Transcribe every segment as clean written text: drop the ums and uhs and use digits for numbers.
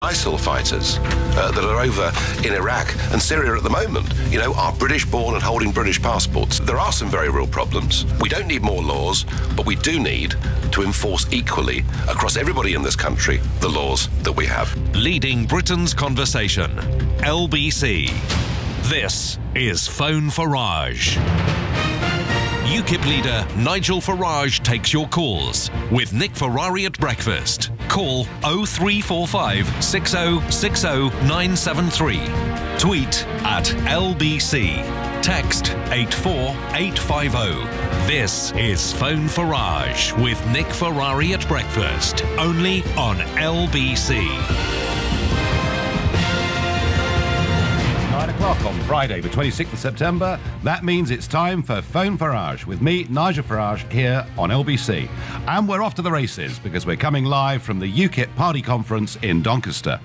ISIL fighters that are over in Iraq and Syria at the moment, you know, are British born and holding British passports. There are some very real problems. We don't need more laws, but we do need to enforce equally across everybody in this country the laws that we have. Leading Britain's conversation, LBC. This is Phone Farage. Ukip leader Nigel Farage takes your calls with Nick Ferrari at breakfast. Call 0345 6060 973. Tweet at LBC. Text 84850. This is Phone Farage with Nick Ferrari at breakfast. Only on LBC. 9 o'clock on Friday, the 26th of September. That means it's time for Phone Farage with me, Nigel Farage, here on LBC. And we're off to the races because we're coming live from the Ukip party conference in Doncaster.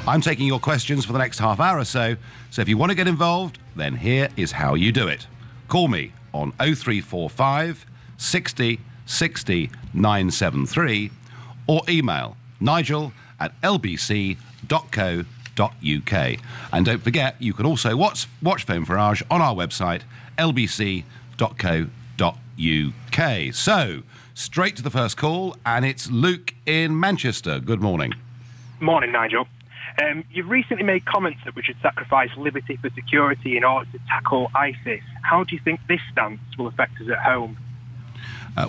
I'm taking your questions for the next half hour or so if you want to get involved, then here is how you do it. Call me on 0345 60 60 973 or email nigel@lbc.co.uk. And don't forget, you can also watch Phone Farage on our website, lbc.co.uk. So, straight to the first call, and it's Luke in Manchester. Good morning. Morning, Nigel. You've recently made comments that we should sacrifice liberty for security in order to tackle ISIS. How do you think this stance will affect us at home?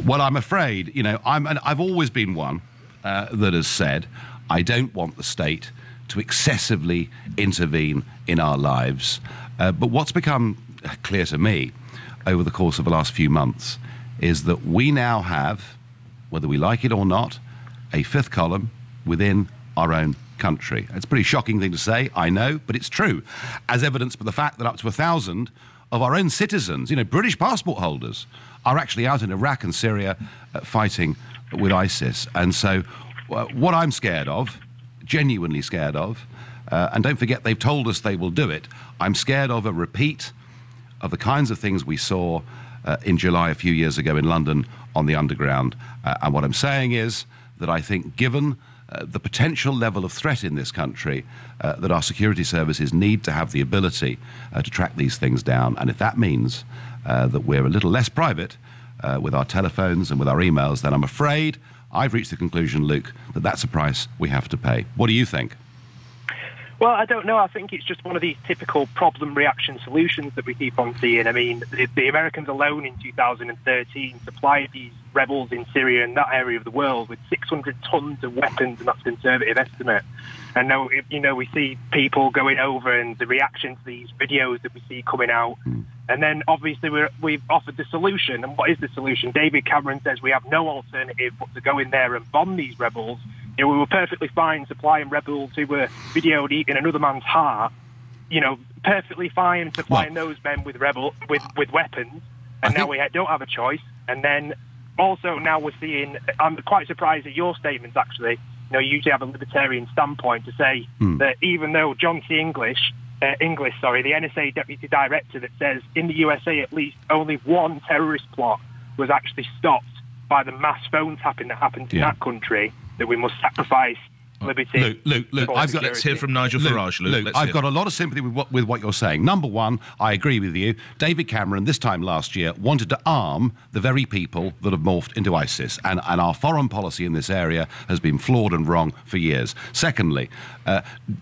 Well, I'm afraid, you know, I've always been one that has said I don't want the state to excessively intervene in our lives. But what's become clear to me over the course of the last few months is that we now have, whether we like it or not, a fifth column within our own country. It's a pretty shocking thing to say, I know, but it's true, as evidenced by the fact that up to 1,000 of our own citizens, you know, British passport holders, are actually out in Iraq and Syria fighting with ISIS. And so what I'm scared of, genuinely scared of, and don't forget they've told us they will do it, I'm scared of a repeat of the kinds of things we saw in July a few years ago in London on the Underground. And what I'm saying is that I think given the potential level of threat in this country, that our security services need to have the ability to track these things down. And if that means that we're a little less private with our telephones and with our emails, then I'm afraid I've reached the conclusion, Luke, that that's a price we have to pay. What do you think? Well, I don't know. I think it's just one of these typical problem reaction solutions that we keep on seeing. I mean, the Americans alone in 2013 supplied these rebels in Syria and that area of the world with 600 tons of weapons, and that's a conservative estimate. And now, you know, we see people going over and the reaction to these videos that we see coming out. And then, obviously, we've offered the solution. And what is the solution? David Cameron says we have no alternative but to go in there and bomb these rebels. You know, we were perfectly fine supplying rebels who were videoed eating another man's heart. You know, perfectly fine supplying those men with weapons. And now we don't have a choice. And then also now we're seeing, I'm quite surprised at your statements, actually. You know, you usually have a libertarian standpoint to say that even though John C. English, the NSA deputy director, that says in the USA at least only one terrorist plot was actually stopped by the mass phone tapping that happened in that country, that we must sacrifice liberty. Luke, let's hear from Nigel Farage. Luke, I've got a lot of sympathy with what you're saying. Number one, I agree with you. David Cameron, this time last year, wanted to arm the very people that have morphed into ISIS, and our foreign policy in this area has been flawed and wrong for years. Secondly,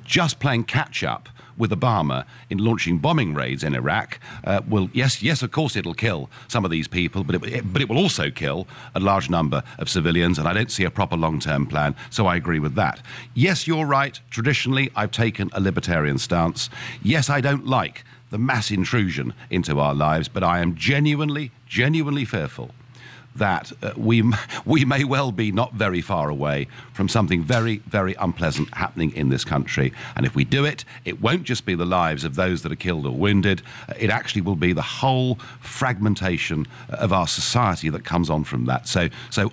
just playing catch-up with Obama in launching bombing raids in Iraq will, yes, of course it'll kill some of these people, but it will also kill a large number of civilians, and I don't see a proper long-term plan, so I agree with that. Yes, you're right. Traditionally, I've taken a libertarian stance. Yes, I don't like the mass intrusion into our lives, but I am genuinely fearful that we may well be not very far away from something very, very unpleasant happening in this country. And if we do it, it won't just be the lives of those that are killed or wounded. It actually will be the whole fragmentation of our society that comes on from that. So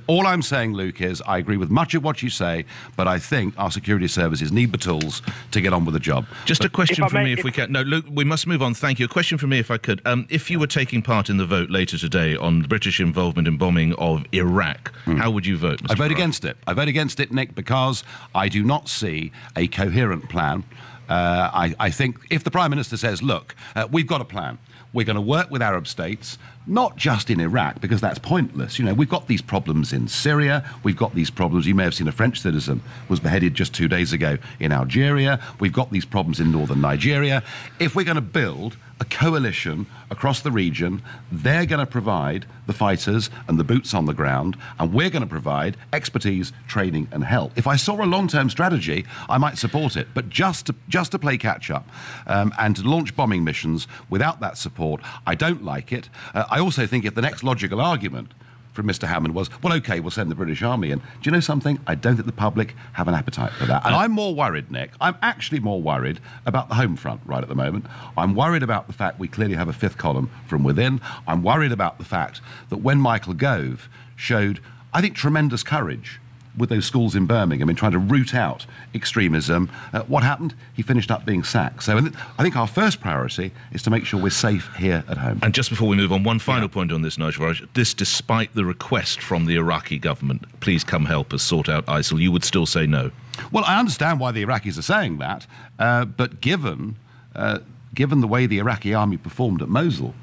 all I'm saying, Luke, is I agree with much of what you say, but I think our security services need the tools to get on with the job. Just a question from me, if we can. No, Luke, we must move on. Thank you. A question from me, if I could. If you were taking part in the vote later today on British involvement in bombing bombing of Iraq. How would you vote, Mr. I vote Farage? against it. I vote against it, Nick, because I do not see a coherent plan. I think if the Prime Minister says, look, we've got a plan. We're going to work with Arab states, not just in Iraq, because that's pointless. You know, we've got these problems in Syria. We've got these problems. You may have seen a French citizen was beheaded just 2 days ago in Algeria. We've got these problems in northern Nigeria. If we're going to build a coalition across the region, they're going to provide the fighters and the boots on the ground, and we're going to provide expertise, training and help. If I saw a long-term strategy, I might support it, but just to play catch-up and to launch bombing missions without that support, I don't like it. I also think if the next logical argument from Mr. Hammond was, well, OK, we'll send the British Army in. Do you know something? I don't think the public have an appetite for that. And I'm more worried, Nick. I'm actually more worried about the home front right at the moment. I'm worried about the fact we clearly have a fifth column from within. I'm worried about the fact that when Michael Gove showed, I think, tremendous courage with those schools in Birmingham in trying to root out extremism, what happened? He finished up being sacked. So I think our first priority is to make sure we're safe here at home. And just before we move on, one final point on this, Nigel Farage. This, despite the request from the Iraqi government, please come help us sort out ISIL, you would still say no? Well, I understand why the Iraqis are saying that, but given the way the Iraqi army performed at Mosul,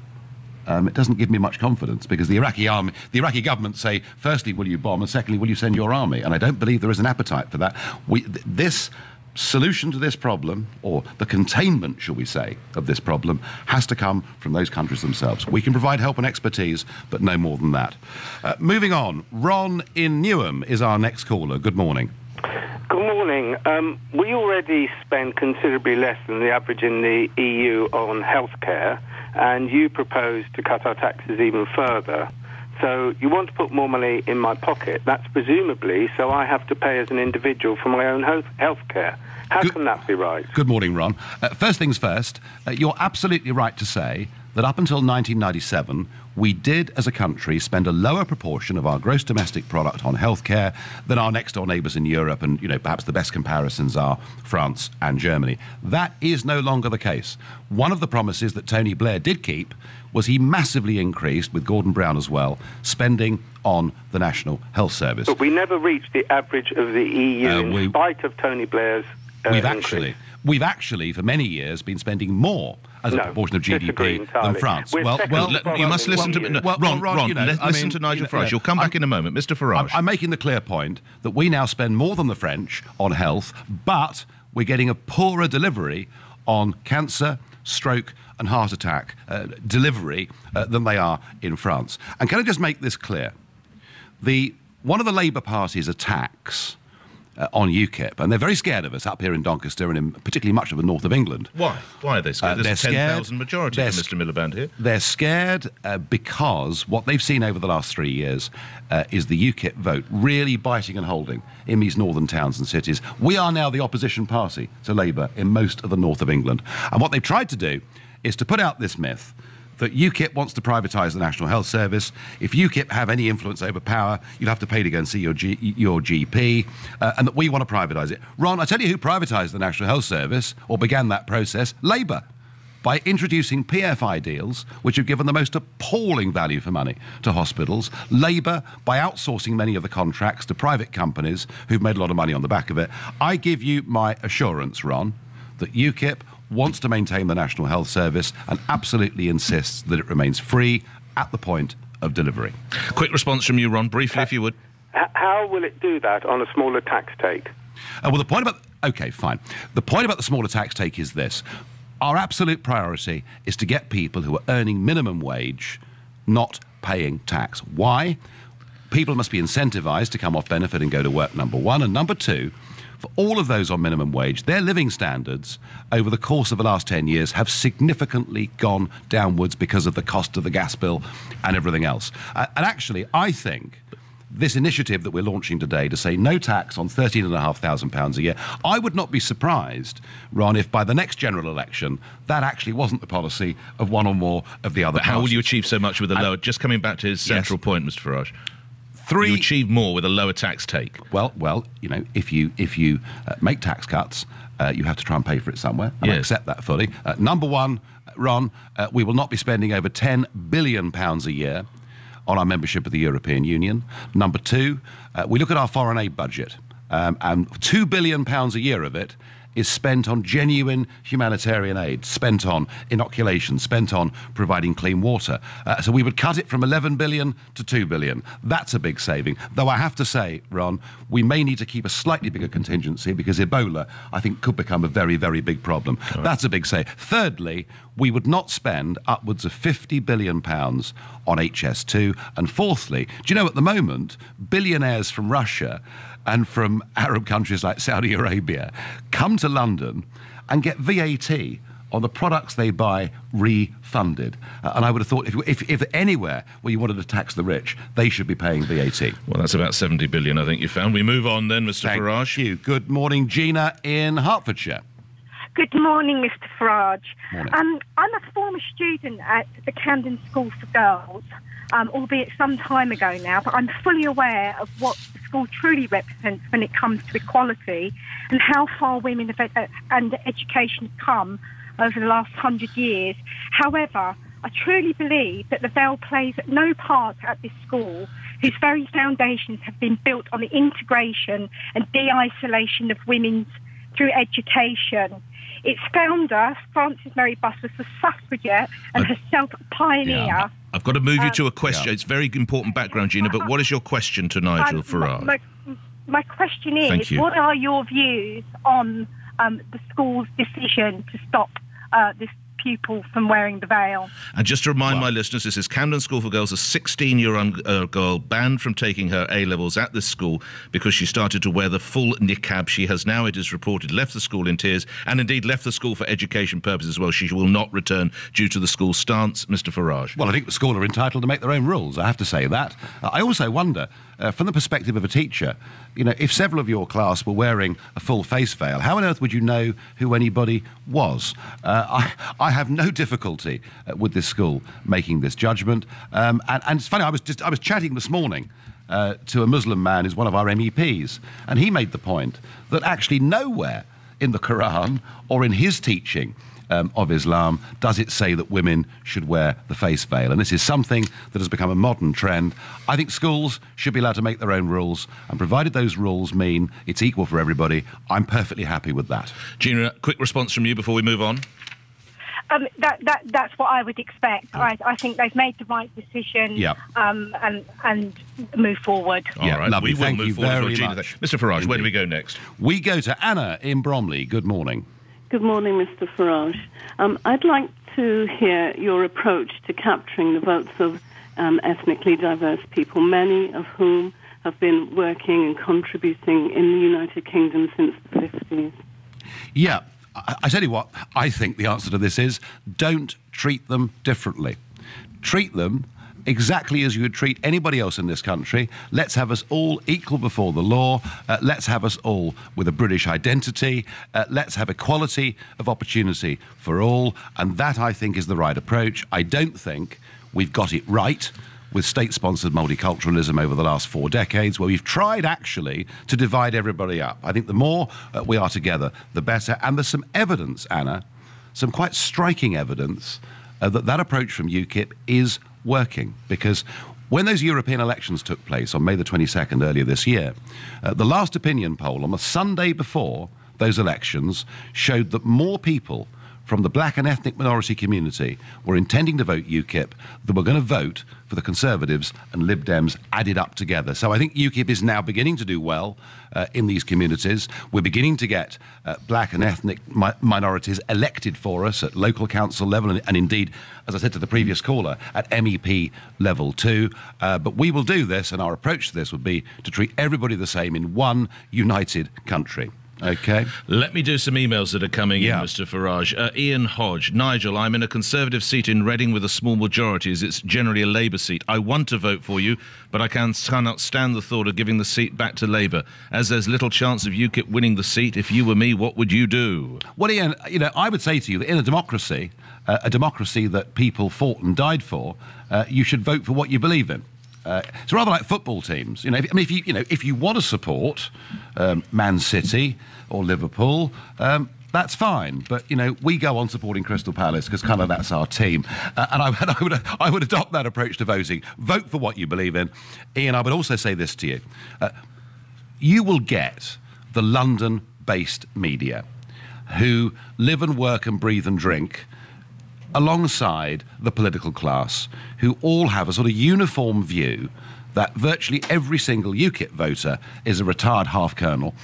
it doesn't give me much confidence, because the Iraqi government say, firstly, will you bomb, and secondly, will you send your army? And I don't believe there is an appetite for that. This solution to this problem, or the containment, shall we say, of this problem, has to come from those countries themselves. We can provide help and expertise, but no more than that. Moving on, Ron in Newham is our next caller. Good morning. Good morning. We already spend considerably less than the average in the EU on healthcare, and you propose to cut our taxes even further. So you want to put more money in my pocket. That's presumably so I have to pay as an individual for my own healthcare. How can that be right? Good morning, Ron. First things first, you're absolutely right to say that up until 1997, we did, as a country, spend a lower proportion of our gross domestic product on healthcare than our next-door neighbours in Europe, and, you know, perhaps the best comparisons are France and Germany. That is no longer the case. One of the promises that Tony Blair did keep was he massively increased, with Gordon Brown as well, spending on the National Health Service. But we never reached the average of the EU in spite of Tony Blair's We've actually, for many years, been spending more as a proportion of GDP than France. You must listen to Ron. Listen to Nigel Farage. You'll come back in a moment, Mr. Farage. I'm making the clear point that we now spend more than the French on health, but we're getting a poorer delivery on cancer, stroke and heart attack delivery than they are in France. And can I just make this clear? One of the Labour Party's attacks on Ukip, and they're very scared of us up here in Doncaster and in particularly much of the north of England. Why? Why are they scared? There's a 10,000 majority for Mr. Miliband here. They're scared because what they've seen over the last 3 years is the Ukip vote really biting and holding in these northern towns and cities. We are now the opposition party to Labour in most of the north of England. And what they've tried to do is to put out this myth that UKIP wants to privatise the National Health Service. If UKIP have any influence over power, you'll have to pay to go and see your GP, and that we want to privatise it. Ron, I tell you who privatised the National Health Service, or began that process? Labour, by introducing PFI deals, which have given the most appalling value for money to hospitals. Labour, by outsourcing many of the contracts to private companies who've made a lot of money on the back of it. I give you my assurance, Ron, that UKIP wants to maintain the National Health Service and absolutely insists that it remains free at the point of delivery. Quick response from you, Ron, briefly, if you would. How will it do that on a smaller tax take? Well, the point about... OK, fine. The point about the smaller tax take is this. Our absolute priority is to get people who are earning minimum wage not paying tax. Why? People must be incentivised to come off benefit and go to work, number one. And number two, for all of those on minimum wage, their living standards over the course of the last 10 years have significantly gone downwards because of the cost of the gas bill and everything else. And actually, I think this initiative that we're launching today to say no tax on £13,500 a year, I would not be surprised, Ron, if by the next general election that actually wasn't the policy of one or more of the other parties. How will you achieve so much with a lower... Just coming back to his central point, Mr. Farage. You achieve more with a lower tax take. Well, you know, if you make tax cuts, you have to try and pay for it somewhere. And I accept that fully. Number one, Ron, we will not be spending over £10 billion a year on our membership of the European Union. Number two, we look at our foreign aid budget, and £2 billion a year of it is spent on genuine humanitarian aid, spent on inoculation, spent on providing clean water. So we would cut it from 11 billion to 2 billion. That's a big saving. Though I have to say, Ron, we may need to keep a slightly bigger contingency because Ebola, I think, could become a very, very big problem. Right. That's a big save. Thirdly, we would not spend upwards of £50 billion on HS2. And fourthly, do you know, at the moment, billionaires from Russia and from Arab countries like Saudi Arabia come to London and get VAT on the products they buy refunded. And I would have thought if anywhere where you wanted to tax the rich, they should be paying VAT. Well, that's about 70 billion, I think you found. We move on then, Mr. Farage. Thank you. Good morning, Gina in Hertfordshire. Good morning, Mr. Farage. Morning. I'm a former student at the Camden School for Girls, albeit some time ago now, but I'm fully aware of what the school truly represents when it comes to equality and how far women and education have come over the last 100 years. However, I truly believe that the veil plays no part at this school, whose very foundations have been built on the integration and de-isolation of women through education. Its founder, Frances Mary Buss, was a suffragette and herself a pioneer. Yeah. I've got to move you to a question. It's very important background, Gina, but what is your question to Nigel Farage? My question is, what are your views on the school's decision to stop this pupil from wearing the veil? And just to remind my listeners, this is Camden School for Girls, a 16-year-old girl banned from taking her A-levels at this school because she started to wear the full niqab. She has now, it is reported, left the school in tears and indeed left the school for education purposes as well. She will not return due to the school's stance. Mr. Farage. Well, I think the school are entitled to make their own rules. I have to say that. I also wonder, from the perspective of a teacher, you know, if several of your class were wearing a full face veil, how on earth would you know who anybody was? I have no difficulty with this school making this judgment. And it's funny, I was chatting this morning to a Muslim man who's one of our MEPs, and he made the point that actually nowhere in the Quran or in his teaching of Islam does it say that women should wear the face veil. And this is something that has become a modern trend. I think schools should be allowed to make their own rules, and provided those rules mean it's equal for everybody, I'm perfectly happy with that. Gina, quick response from you before we move on. That's what I would expect. I think they've made the right decision and move forward. All right, lovely. We will Thank move you forward. very Gina, much. Mr. Farage, where do we go next? We go to Anna in Bromley. Good morning. Good morning, Mr. Farage. I'd like to hear your approach to capturing the votes of ethnically diverse people, many of whom have been working and contributing in the United Kingdom since the 50s. Yeah, I tell you what, I think the answer to this is don't treat them differently. Treat them exactly as you would treat anybody else in this country. Let's have us all equal before the law. Let's have us all with a British identity. Let's have equality of opportunity for all. And that, I think, is the right approach. I don't think we've got it right with state-sponsored multiculturalism over the last 4 decades, where we've tried actually to divide everybody up. I think the more we are together, the better. And there's some evidence, Anna, some quite striking evidence that approach from Ukip is working, because when those European elections took place on May the 22nd earlier this year, the last opinion poll on the Sunday before those elections showed that more people from the black and ethnic minority community were intending to vote Ukip than were going to vote for the Conservatives and Lib Dems added up together. So I think Ukip is now beginning to do well in these communities. We're beginning to get black and ethnic minorities elected for us at local council level and indeed, as I said to the previous caller, at MEP level too. But we will do this, and our approach to this would be to treat everybody the same in one united country. Okay. Let me do some emails that are coming in, Mr. Farage. Ian Hodge. Nigel, I'm in a Conservative seat in Reading with a small majority, as it's generally a Labour seat. I want to vote for you, but I cannot stand the thought of giving the seat back to Labour. As there's little chance of Ukip winning the seat, if you were me, what would you do? Well, Ian, you know, I would say to you that in a democracy that people fought and died for, you should vote for what you believe in. It's rather like football teams. You know, if you want to support Man City or Liverpool, that's fine. But, you know, we go on supporting Crystal Palace because kind of that's our team. And I would adopt that approach to voting. Vote for what you believe in. Ian, I would also say this to you. You will get the London-based media who live and work and breathe and drink alongside the political class, who all have a sort of uniform view that virtually every single Ukip voter is a retired half-colonel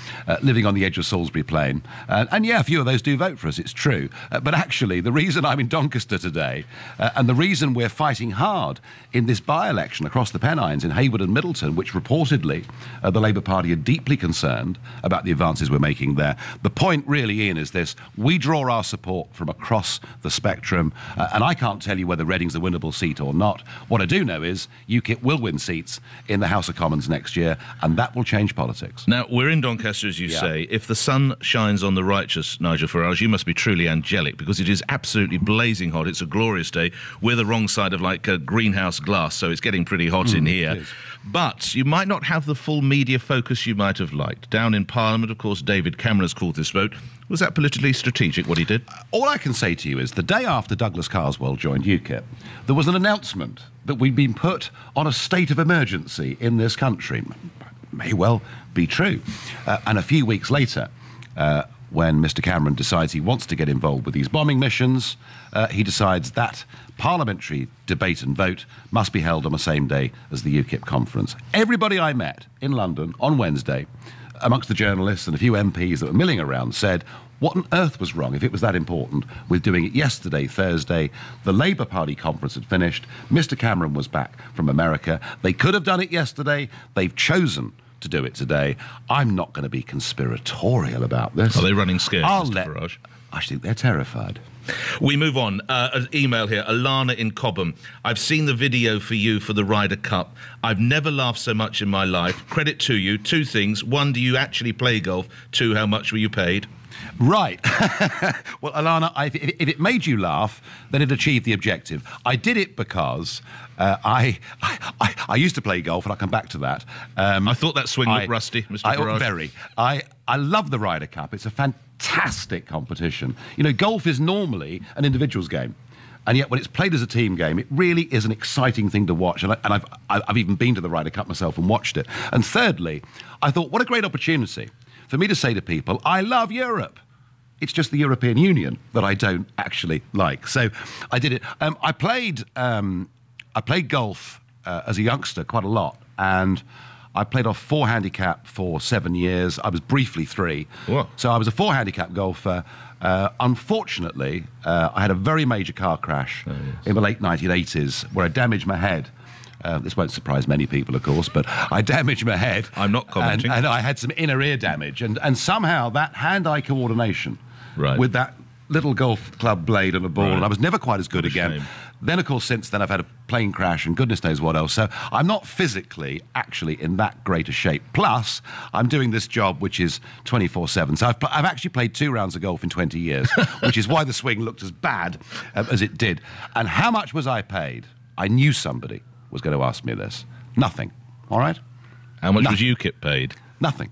living on the edge of Salisbury Plain. And yeah, a few of those do vote for us, it's true. But actually, the reason I'm in Doncaster today and the reason we're fighting hard in this by-election across the Pennines in Hayward and Middleton, which reportedly the Labour Party are deeply concerned about the advances we're making there. The point really, Ian, is this. We draw our support from across the spectrum, and I can't tell you whether Reading's a winnable seat or not. What I do know is Ukip will win seats in the House of Commons next year, and that will change politics. Now, we're in Doncaster, as you say. If the sun shines on the righteous, Nigel Farage, you must be truly angelic, because it is absolutely blazing hot. It's a glorious day. We're the wrong side of, like, a greenhouse glass, so it's getting pretty hot in here. But you might not have the full media focus you might have liked. Down in Parliament, of course, David Cameron has called this vote. Was that politically strategic, what he did? All I can say to you is the day after Douglas Carswell joined Ukip, there was an announcement that we'd been put on a state of emergency in this country. May well be true. And a few weeks later, when Mr Cameron decides he wants to get involved with these bombing missions, he decides that parliamentary debate and vote must be held on the same day as the Ukip conference. Everybody I met in London on Wednesday, amongst the journalists and a few MPs that were milling around, said, what on earth was wrong, if it was that important, with doing it yesterday, Thursday? The Labour Party conference had finished. Mr Cameron was back from America. They could have done it yesterday. They've chosen to do it today. I'm not going to be conspiratorial about this. Are they running scared, Mr Farage? I think they're terrified. We move on. An email here. Alana in Cobham. I've seen the video for you for the Ryder Cup. I've never laughed so much in my life. Credit to you. Two things. One, do you actually play golf? Two, how much were you paid? Right. Well, Alana, if it made you laugh, then it achieved the objective. I did it because I used to play golf, and I'll come back to that. I thought that swing looked rusty, Mr Farage. Very. I love the Ryder Cup. It's a fantastic competition. You know, golf is normally an individual's game. And yet, when it's played as a team game, it really is an exciting thing to watch. And I've even been to the Ryder Cup myself and watched it. And thirdly, I thought, what a great opportunity for me to say to people, I love Europe. It's just the European Union that I don't actually like. So I did it. I played golf as a youngster quite a lot, and I played off 4 handicap for 7 years. I was briefly 3. Whoa. So I was a 4 handicap golfer. Unfortunately, I had a very major car crash in the late 1980s where I damaged my head. This won't surprise many people, of course, but I damaged my head. I'm not commenting. And I had some inner ear damage. And somehow that hand-eye coordination with that little golf club blade and a ball, and I was never quite as good again. Shame. Then, of course, since then, I've had a plane crash and goodness knows what else. So I'm not physically actually in that great a shape. Plus, I'm doing this job, which is 24/7. So I've actually played 2 rounds of golf in 20 years, which is why the swing looked as bad as it did. And how much was I paid? I knew somebody was going to ask me this. Nothing. All right? How much was Ukip paid? Nothing.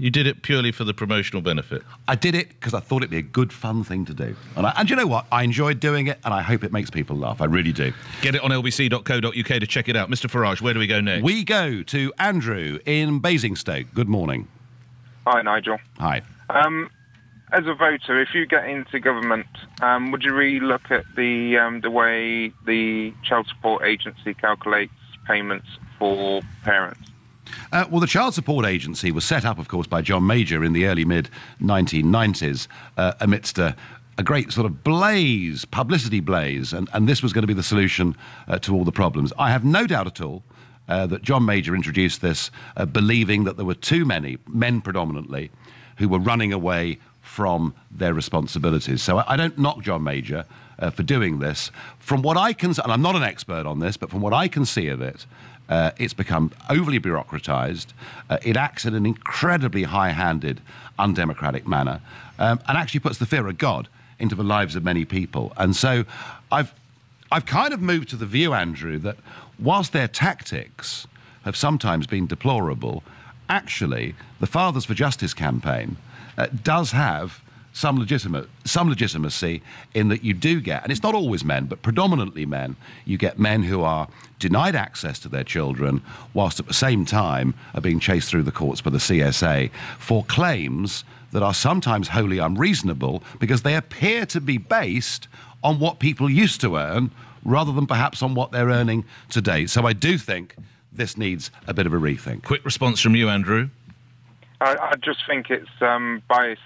You did it purely for the promotional benefit? I did it because I thought it'd be a good, fun thing to do. And you know what? I enjoyed doing it, and I hope it makes people laugh. I really do. Get it on lbc.co.uk to check it out. Mr Farage, where do we go next? We go to Andrew in Basingstoke. Good morning. Hi, Nigel. Hi. As a voter, if you get into government, would you re-look at the way the Child Support Agency calculates payments for parents? Well, the Child Support Agency was set up, of course, by John Major in the early mid-1990s amidst a great sort of blaze, publicity blaze, and this was going to be the solution to all the problems. I have no doubt at all that John Major introduced this believing that there were too many, men predominantly, who were running away from their responsibilities. So I don't knock John Major for doing this. From what I can, and I'm not an expert on this, but from what I can see of it, it's become overly bureaucratized. It acts in an incredibly high-handed, undemocratic manner, and actually puts the fear of God into the lives of many people. And so I've kind of moved to the view, Andrew, that whilst their tactics have sometimes been deplorable, actually the Fathers for Justice campaign does have some legitimacy in that you do get, and it's not always men, but predominantly men, you get men who are denied access to their children whilst at the same time are being chased through the courts by the CSA for claims that are sometimes wholly unreasonable because they appear to be based on what people used to earn rather than perhaps on what they're earning today. So I do think this needs a bit of a rethink. Quick response from you, Andrew. I just think it's bias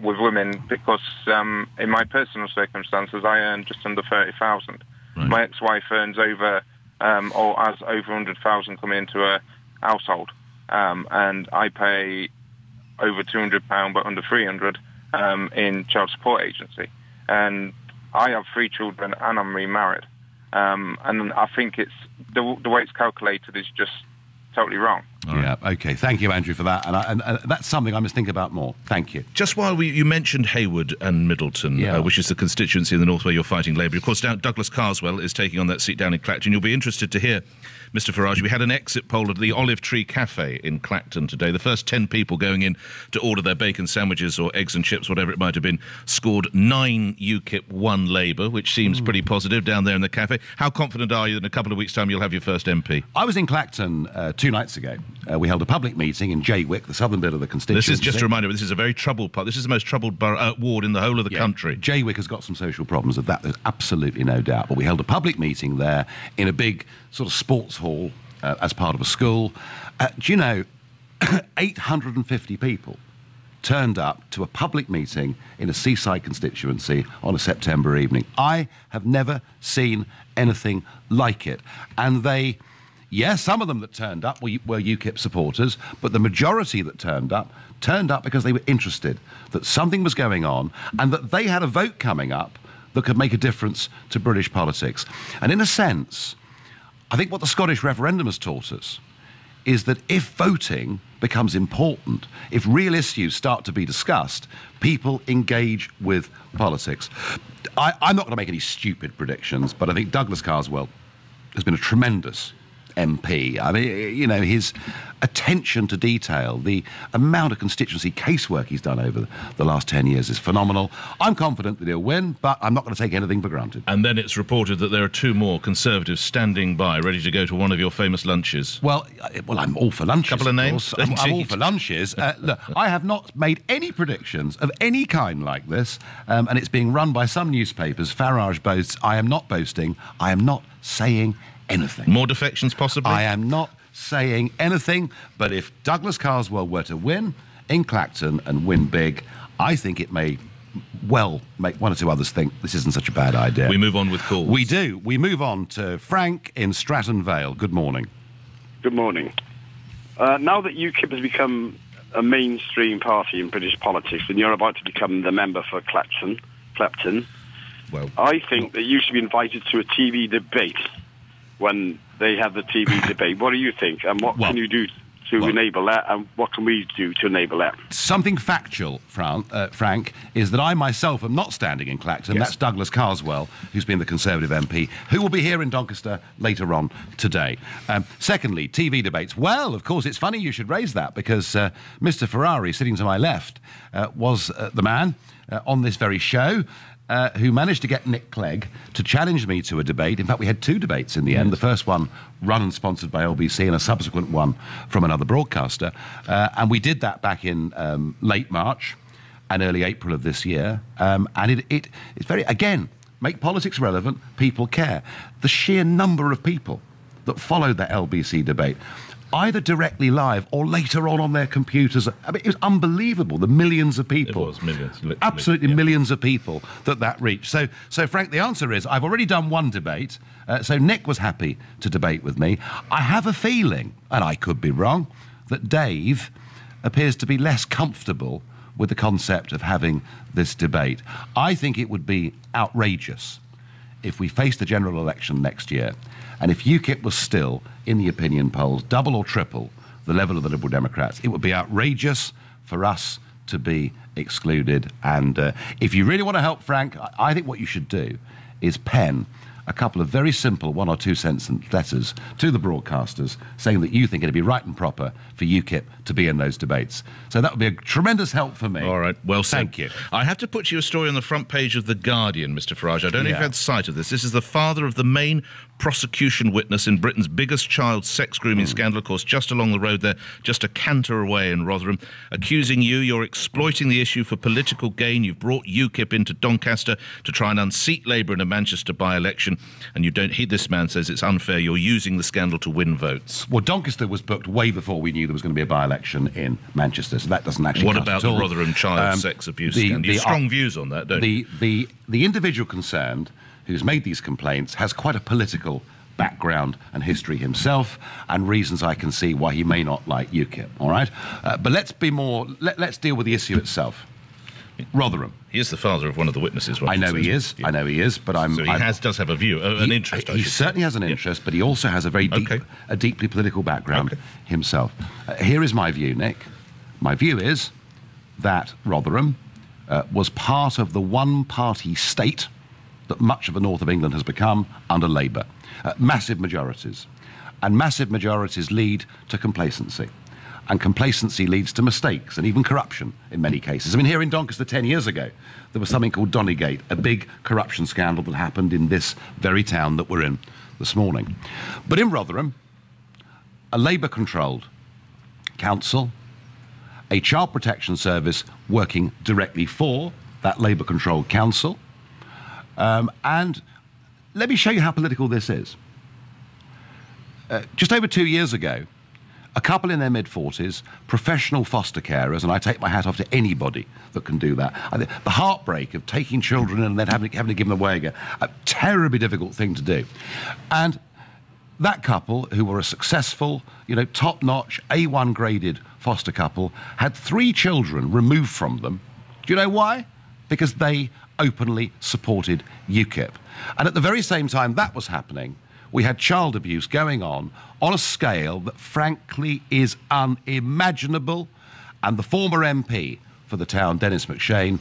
with women because in my personal circumstances, I earn just under 30,000. Right. My ex-wife earns over or has over 100,000 coming into her household, and I pay over £200 but under 300 in child support agency. And I have 3 children and I'm remarried. And I think it's the way it's calculated is just totally wrong. Yeah, okay. Thank you, Andrew, for that. And that's something I must think about more. Thank you. Just while you mentioned Hayward and Middleton, which is the constituency in the north where you're fighting Labour. Of course, Douglas Carswell is taking on that seat down in Clacton. You'll be interested to hear, Mr Farage, we had an exit poll at the Olive Tree Cafe in Clacton today. The first 10 people going in to order their bacon sandwiches or eggs and chips, whatever it might have been, scored 9 UKIP, 1 Labour, which seems pretty positive down there in the cafe. How confident are you that in a couple of weeks' time you'll have your first MP? I was in Clacton 2 nights ago. We held a public meeting in Jaywick, the southern bit of the constituency. This is just a reminder, this is a very troubled part. This is the most troubled ward in the whole of the country. Jaywick has got some social problems of that, there's absolutely no doubt. But we held a public meeting there in a big sort of sports hall as part of a school. Do you know, 850 people turned up to a public meeting in a seaside constituency on a September evening. I have never seen anything like it. And they... Yes, some of them that turned up were UKIP supporters, but the majority that turned up because they were interested that something was going on and that they had a vote coming up that could make a difference to British politics. And in a sense, I think what the Scottish referendum has taught us is that if voting becomes important, if real issues start to be discussed, people engage with politics. I'm not going to make any stupid predictions, but I think Douglas Carswell has been a tremendous MP. I mean, you know, his attention to detail, the amount of constituency casework he's done over the last 10 years is phenomenal. I'm confident that he'll win, but I'm not going to take anything for granted. And then it's reported that there are 2 more Conservatives standing by, ready to go to one of your famous lunches. Well, I'm all for lunches. Couple of names? I'm all for lunches. Look, I have not made any predictions of any kind like this, and it's being run by some newspapers. Farage boasts. I am not boasting. I am not saying anything. More defections, possibly? I am not saying anything, but if Douglas Carswell were to win in Clacton and win big, I think it may well make one or two others think this isn't such a bad idea. We move on with calls. We do. We move on to Frank in Stratton Vale. Good morning. Good morning. Now that UKIP has become a mainstream party in British politics and you're about to become the member for Clapton, well, I think that you should be invited to a TV debate when they have the TV debate. What do you think? And what can you do to enable that? And what can we do to enable that? Something factual, Frank, is that I myself am not standing in Clacton. Yes. That's Douglas Carswell, who's been the Conservative MP, who will be here in Doncaster later on today. Secondly, TV debates. Well, of course, it's funny you should raise that because Mr. Ferrari, sitting to my left, was the man on this very show who managed to get Nick Clegg to challenge me to a debate. In fact, we had 2 debates in the end. The first one run and sponsored by LBC and a subsequent one from another broadcaster. And we did that back in late March and early April of this year. And it's very, again, make politics relevant, people care. The sheer number of people that followed that LBC debate, either directly live or later on their computers. I mean, it was unbelievable, the millions of people. It was millions. Literally. Absolutely millions of people that reached. So, Frank, the answer is I've already done 1 debate, so Nick was happy to debate with me. I have a feeling, and I could be wrong, that Dave appears to be less comfortable with the concept of having this debate. I think it would be outrageous if we faced the general election next year and if UKIP was still, in the opinion polls, double or triple the level of the Liberal Democrats. It would be outrageous for us to be excluded. And if you really want to help, Frank, I think what you should do is pen a couple of very simple 1 or 2 sentence letters to the broadcasters saying that you think it'd be right and proper for UKIP to be in those debates. So that would be a tremendous help for me. All right, well said. Thank you. I have to put you a story on the front page of The Guardian, Mr. Farage. I don't know if you've had sight of this. This is the father of the main prosecution witness in Britain's biggest child sex grooming scandal, of course, just along the road there, just a canter away in Rotherham, accusing you're exploiting the issue for political gain. You've brought UKIP into Doncaster to try and unseat Labour in a Manchester by-election, and you don't heed. This man says it's unfair. You're using the scandal to win votes. Well, Doncaster was booked way before we knew there was going to be a by-election in Manchester, so that doesn't actually What cut about at the all. Rotherham child sex abuse scandal? You have strong views on that, don't you? The individual concerned who's made these complaints has quite a political background and history himself, and reasons I can see why he may not like UKIP, all right? But let's deal with the issue itself. Rotherham. He is the father of one of the witnesses. I know he is. Yeah. I know he is, but So he does have a view, an interest. He certainly has an interest, but he also has a very deeply political background himself. Here is my view, Nick. My view is that Rotherham was part of the one-party state that much of the north of England has become under Labour. Massive majorities. And massive majorities lead to complacency. And complacency leads to mistakes and even corruption in many cases. I mean, here in Doncaster 10 years ago, there was something called Donegate, a big corruption scandal that happened in this very town that we're in this morning. But in Rotherham, a Labour-controlled council, a child protection service working directly for that Labour-controlled council, and let me show you how political this is. Just over 2 years ago, a couple in their mid-40s, professional foster carers, and I take my hat off to anybody that can do that. The heartbreak of taking children and then having to give them away again, a terribly difficult thing to do. And that couple, who were a successful, top-notch, A1 graded foster couple, had 3 children removed from them. Do you know why? Because they openly supported UKIP. And at the very same time that was happening, we had child abuse going on a scale that frankly is unimaginable, and the former MP for the town, Dennis McShane,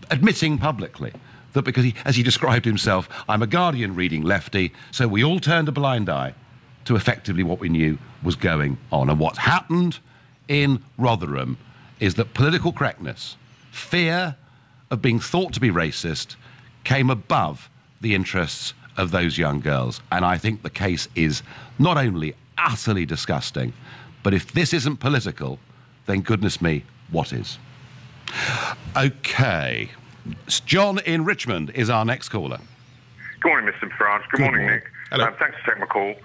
admitting publicly that because he, as he described himself, I'm a Guardian reading lefty, so we all turned a blind eye to effectively what we knew was going on. And what happened in Rotherham is that political correctness, fear of being thought to be racist, came above the interests of those young girls. And I think the case is not only utterly disgusting, but if this isn't political, then goodness me, what is? OK. John in Richmond is our next caller. Good morning, Mr. Farage. Good morning, Nick. Hello. Thanks for taking my call.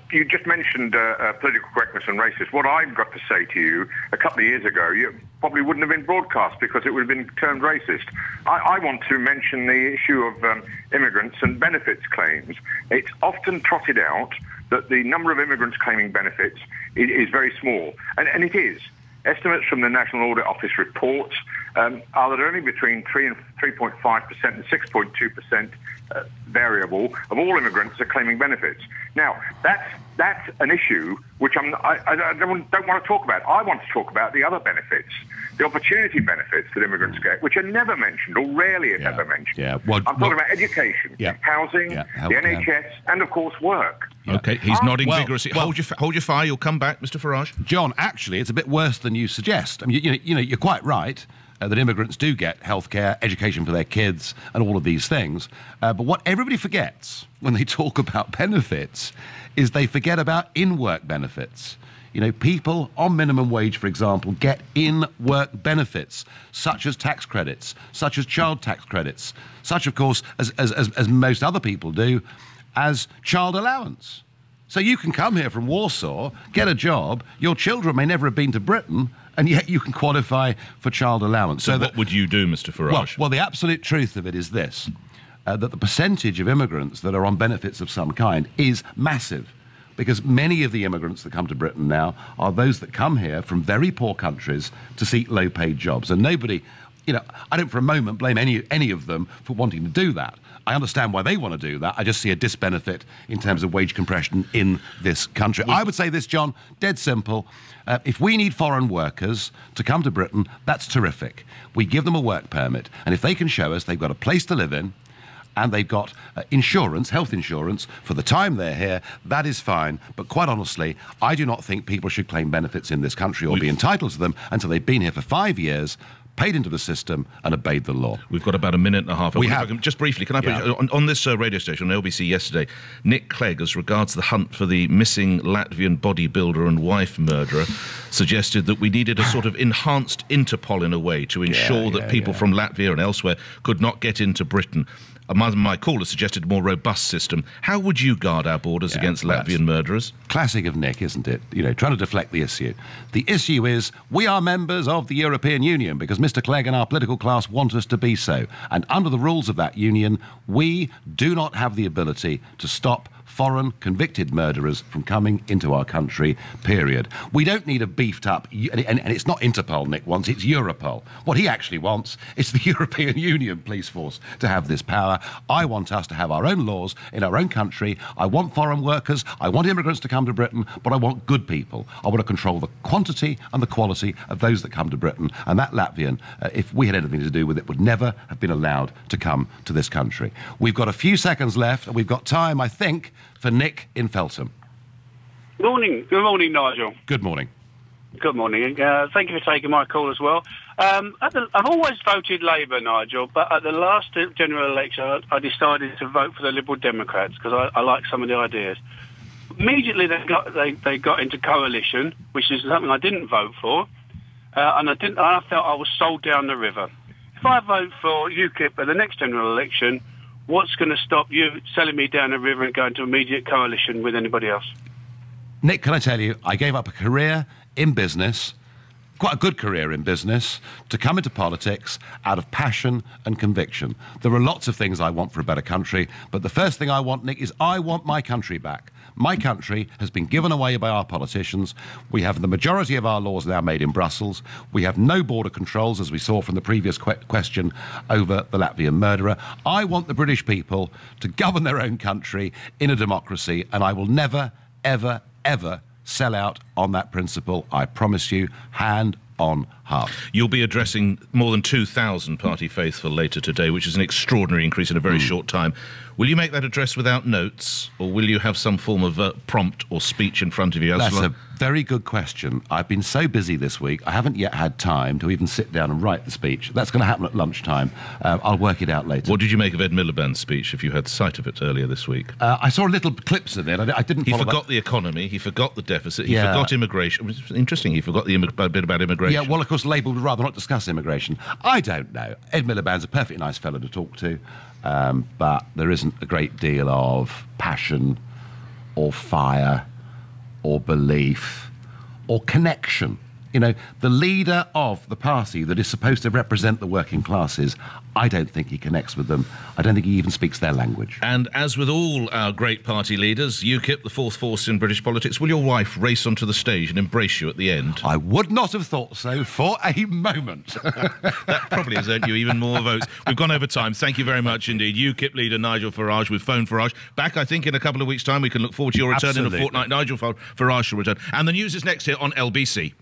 You just mentioned political correctness and racist. What I've got to say to you, a couple of years ago, you probably wouldn't have been broadcast because it would have been termed racist. I want to mention the issue of immigrants and benefits claims. It's often trotted out that the number of immigrants claiming benefits is very small, and it is. Estimates from the National Audit Office reports are that only between 3.5% and 6.2% variable of all immigrants are claiming benefits. Now, that's an issue which I don't want to talk about. I want to talk about the other benefits, the opportunity benefits that immigrants get, which are never mentioned or rarely if ever mentioned. I'm talking about education, housing, the NHS, and, of course, work. OK, he's nodding vigorously. Hold your fire, you'll come back, Mr. Farage. John, actually, it's a bit worse than you suggest. I mean, you're quite right that immigrants do get healthcare, education for their kids, and all of these things. But what everybody forgets when they talk about benefits is they forget about in-work benefits. People on minimum wage, for example, get in-work benefits, such as tax credits, such as child tax credits, such, of course, as most other people do, as child allowance. So you can come here from Warsaw, get a job, your children may never have been to Britain, and yet you can qualify for child allowance. So what would you do, Mr. Farage? Well, the absolute truth of it is this, that the percentage of immigrants that are on benefits of some kind is massive, because many of the immigrants that come to Britain now are those that come here from very poor countries to seek low-paid jobs. And nobody, I don't for a moment blame any of them for wanting to do that. I understand why they want to do that. I just see a disbenefit in terms of wage compression in this country. I would say this, John, dead simple. If we need foreign workers to come to Britain, that's terrific. We give them a work permit, and if they can show us they've got a place to live in, and they've got insurance, health insurance, for the time they're here. That is fine. But quite honestly, I do not think people should claim benefits in this country or be entitled to them until they've been here for 5 years, paid into the system and obeyed the law. We've got about a minute and a half. Just briefly, can I put on this radio station, on LBC yesterday, Nick Clegg, as regards the hunt for the missing Latvian bodybuilder and wife murderer, suggested that we needed a sort of enhanced Interpol in a way to ensure that people from Latvia and elsewhere could not get into Britain. My caller suggested a more robust system. How would you guard our borders against Latvian murderers? Classic of Nick, isn't it? You know, trying to deflect the issue. The issue is we are members of the European Union because Mr. Clegg and our political class want us to be so. And under the rules of that union, we do not have the ability to stop foreign convicted murderers from coming into our country, period. We don't need a beefed up, and it's not Interpol Nick wants, it's Europol. What he actually wants is the European Union police force to have this power. I want us to have our own laws in our own country. I want foreign workers, I want immigrants to come to Britain, but I want good people. I want to control the quantity and the quality of those that come to Britain, and that Latvian, if we had anything to do with it, would never have been allowed to come to this country. We've got a few seconds left, and we've got time, I think, for Nick in Feltham. Morning. Good morning, Nigel. Good morning. Good morning. Thank you for taking my call as well. I've always voted Labour, Nigel, but at the last general election, I decided to vote for the Liberal Democrats because I like some of the ideas. Immediately, they got into coalition, which is something I didn't vote for, and I felt I was sold down the river. If I vote for Ukip at the next general election, what's going to stop you selling me down the river and going to immediate coalition with anybody else? Nick, can I tell you, I gave up a career in business, quite a good career in business, to come into politics out of passion and conviction. There are lots of things I want for a better country, but the first thing I want, Nick, is I want my country back. My country has been given away by our politicians. We have the majority of our laws now made in Brussels. We have no border controls, as we saw from the previous question over the Latvian murderer. I want the British people to govern their own country in a democracy, and I will never, ever, ever sell out on that principle. I promise you, hand on heart. You'll be addressing more than 2,000 party faithful later today, which is an extraordinary increase in a very short time. Will you make that address without notes, or will you have some form of prompt or speech in front of you? That's a very good question. I've been so busy this week, I haven't yet had time to even sit down and write the speech. That's going to happen at lunchtime. I'll work it out later. What did you make of Ed Miliband's speech, if you had sight of it earlier this week? I saw little clips of it. I didn't follow. He forgot the economy, he forgot the deficit, he forgot immigration. It was interesting, he forgot a bit about immigration. Yeah, well, of course, Labour would rather not discuss immigration. I don't know. Ed Miliband's a perfectly nice fellow to talk to, but there isn't a great deal of passion or fire or belief or connection. You know, the leader of the party that is supposed to represent the working classes, I don't think he connects with them. I don't think he even speaks their language. And as with all our great party leaders, UKIP, the fourth force in British politics, will your wife race onto the stage and embrace you at the end? I would not have thought so for a moment. That probably has earned you even more votes. We've gone over time. Thank you very much indeed. UKIP leader Nigel Farage with Phone Farage. Back, I think, in a couple of weeks' time. We can look forward to your return in a fortnight. Nigel Farage will return. And the news is next here on LBC.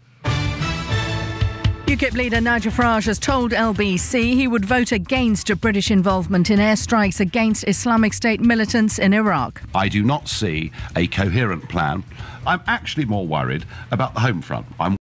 UKIP leader Nigel Farage has told LBC he would vote against a British involvement in airstrikes against Islamic State militants in Iraq. I do not see a coherent plan. I'm actually more worried about the home front. I'm